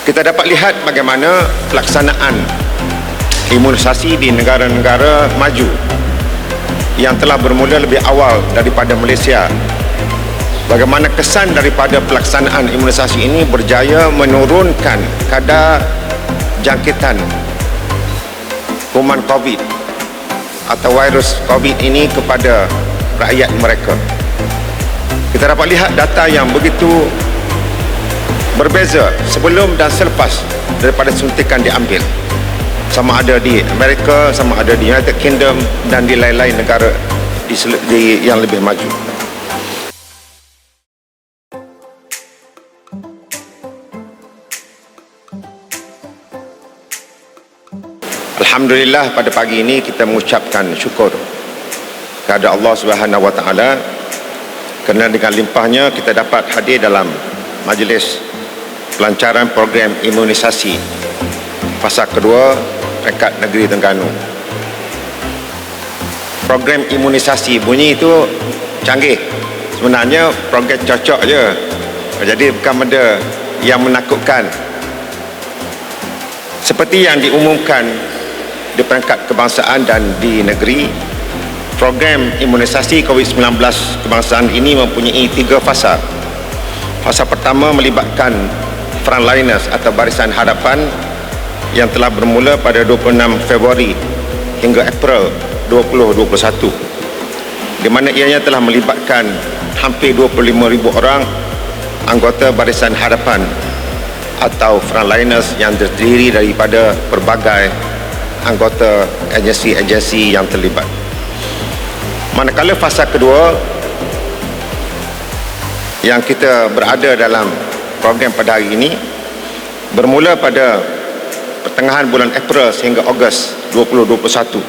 Kita dapat lihat bagaimana pelaksanaan imunisasi di negara-negara maju yang telah bermula lebih awal daripada Malaysia. Bagaimana kesan daripada pelaksanaan imunisasi ini berjaya menurunkan kadar jangkitan kuman COVID atau virus COVID ini kepada rakyat mereka. Kita dapat lihat data yang begitu berbeza sebelum dan selepas daripada suntikan diambil, sama ada di Amerika, sama ada di United Kingdom dan di lain-lain negara yang lebih maju. Alhamdulillah, pada pagi ini kita mengucapkan syukur kepada Allah Subhanahu Wa Taala kerana dengan limpahnya kita dapat hadir dalam majlis pelancaran program imunisasi fasa kedua peringkat negeri Terengganu. Program imunisasi bunyi itu canggih, sebenarnya program cocok je, jadi bukan benda yang menakutkan. Seperti yang diumumkan di peringkat kebangsaan dan di negeri, program imunisasi COVID-19 kebangsaan ini mempunyai 3 fasa. Fasa pertama melibatkan frontliners atau barisan hadapan yang telah bermula pada 26 Februari hingga April 2021, di mana ianya telah melibatkan hampir 25,000 orang anggota barisan hadapan atau frontliners yang terdiri daripada pelbagai anggota agensi-agensi yang terlibat. Manakala fasa kedua yang kita berada dalam program pada hari ini bermula pada pertengahan bulan April sehingga Ogos 2021,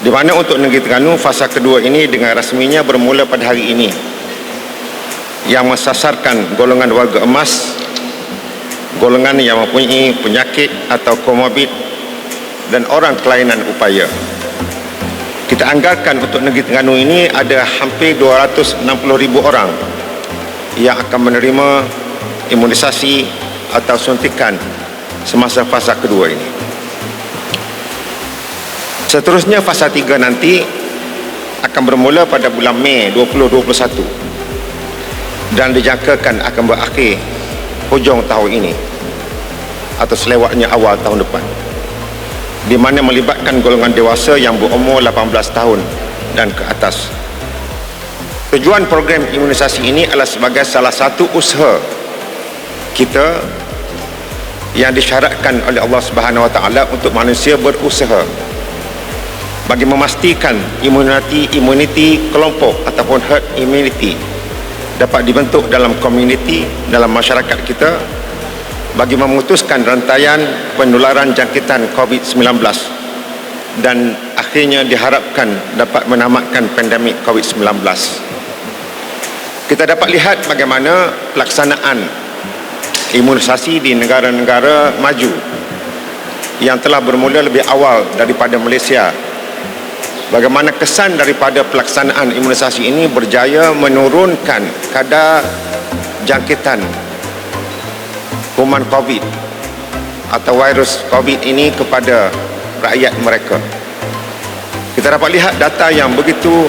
di mana untuk negeri Terengganu fasa kedua ini dengan rasminya bermula pada hari ini, yang mensasarkan golongan warga emas, golongan yang mempunyai penyakit atau komorbid dan orang kelainan upaya. Kita anggarkan untuk negeri Terengganu ini ada hampir 260,000 orang yang akan menerima imunisasi atau suntikan semasa fasa kedua ini. Seterusnya fasa 3 nanti akan bermula pada bulan Mei 2021 dan dijangkakan akan berakhir hujung tahun ini atau selewatnya awal tahun depan, di mana melibatkan golongan dewasa yang berumur 18 tahun dan ke atas. Tujuan program imunisasi ini adalah sebagai salah satu usaha kita yang disyaratkan oleh Allah Subhanahu Wa Taala untuk manusia berusaha bagi memastikan imuniti kelompok ataupun herd immunity dapat dibentuk dalam komuniti, dalam masyarakat kita, bagi memutuskan rantaian penularan jangkitan COVID-19 dan akhirnya diharapkan dapat menamatkan pandemik COVID-19. Kita dapat lihat bagaimana pelaksanaan imunisasi di negara-negara maju yang telah bermula lebih awal daripada Malaysia. Bagaimana kesan daripada pelaksanaan imunisasi ini berjaya menurunkan kadar jangkitan kuman COVID atau virus COVID ini kepada rakyat mereka. Kita dapat lihat data yang begitu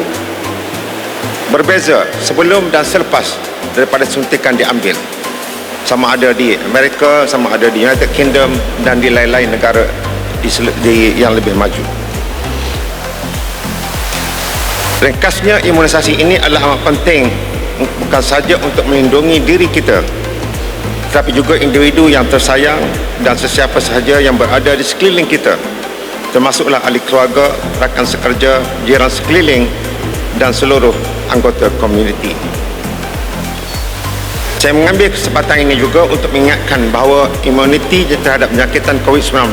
berbeza sebelum dan selepas daripada suntikan diambil, sama ada di Amerika, sama ada di United Kingdom dan di lain-lain negara yang lebih maju. Ringkasnya, imunisasi ini adalah amat penting bukan saja untuk melindungi diri kita, tetapi juga individu yang tersayang dan sesiapa sahaja yang berada di sekeliling kita, termasuklah ahli keluarga, rakan sekerja, jiran sekeliling dan seluruh anggota komuniti. Saya mengambil kesempatan ini juga untuk mengingatkan bahawa imuniti terhadap penyakitan COVID-19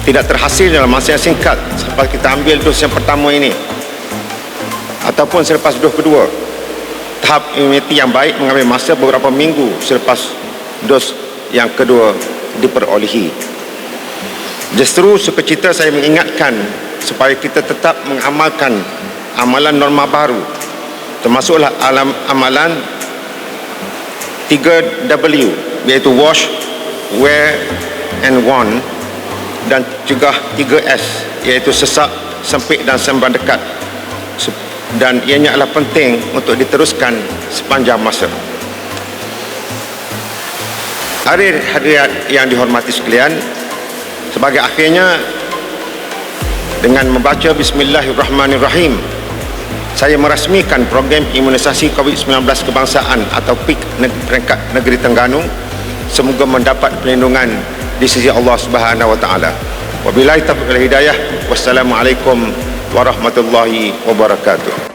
tidak terhasil dalam masa yang singkat selepas kita ambil dos yang pertama ini ataupun selepas dos kedua. Tahap imuniti yang baik mengambil masa beberapa minggu selepas dos yang kedua diperolehi. Justru sukacita saya mengingatkan supaya kita tetap mengamalkan amalan norma baru, termasuklah amalan 3W, iaitu wash, wear and worn, dan juga 3S, iaitu sesak, sempit dan sembang dekat, dan ianya adalah penting untuk diteruskan sepanjang masa. Hadirin yang dihormati sekalian, sebagai akhirnya, dengan membaca Bismillahirrahmanirrahim, saya merasmikan program imunisasi COVID-19 kebangsaan atau PIK peringkat negeri Terengganu. Semoga mendapat perlindungan di sisi Allah Subhanahu wa taala. Wabillahi taufiq wal hidayah. Wassalamualaikum warahmatullahi wabarakatuh.